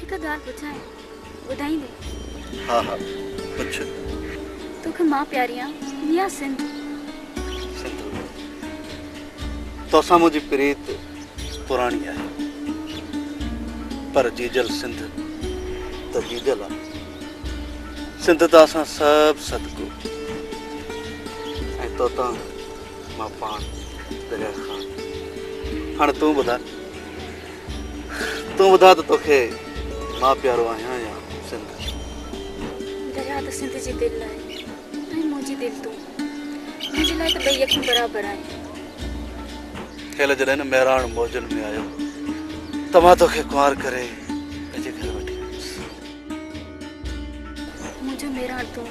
हिकु ॻाल्हि पुछां ॿुधाईंदे? हाँ हाँ पुछ। तोखे मां प्यारी आहियां या सिंध? सिंध। तोसां मुंहिंजी प्रीत पुराणी आहे, पर जीजल सिंध त जीजल आहे। सिंध त असां सभु सदको ऐं तोतां मां पाण दरिया ख़ान। हाणे तूं ॿुधा त तोखे मां प्यारो आहियां या सिंध? दरिया त सिंध जी दिलि आहे ऐं मुंहिंजी दिलि तूं। मुंहिंजे लाइ त ॿई अखियूं बराबरि आहिनि। खेल जॾहिं न महिराण मौजनि में आयो त मां तोखे कुंवार करे पंहिंजे घर वठी वियुसि। मुंहिंजो महिराण तूं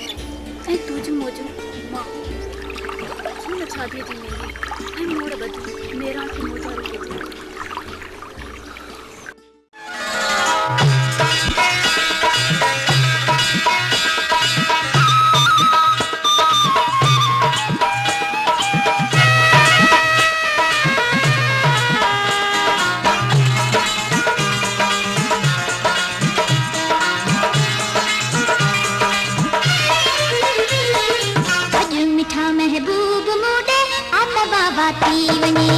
ऐं तुंहिंजो मुंहिंजो मां। छो न शादीअ जी मेरी ऐं मोड़ ॿधी महिराण खे मोजारी कजे। महबूब मोडे आता बाबा थी वञे।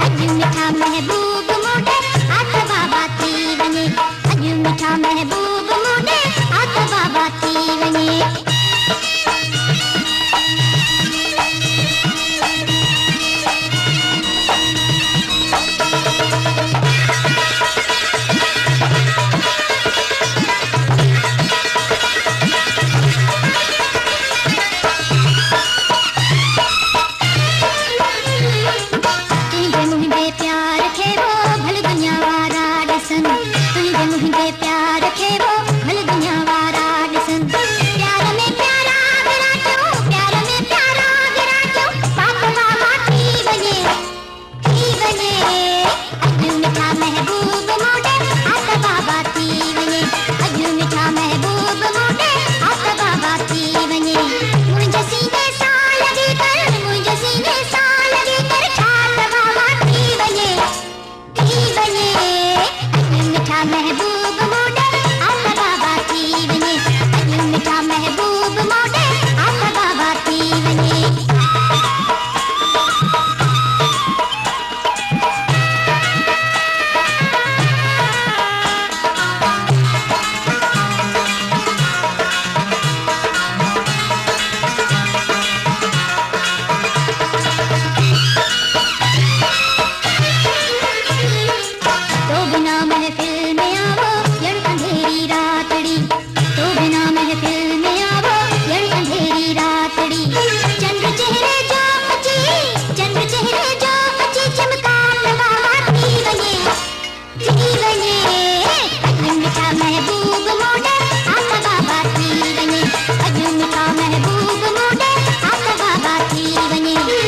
अॼु मिठा महबूब मोडे आता बाबा थी वञे। अॼु मिठा महबूब मोडे आता बाबा थी वञे। महबूब मोडे आता बाबा थी वञे।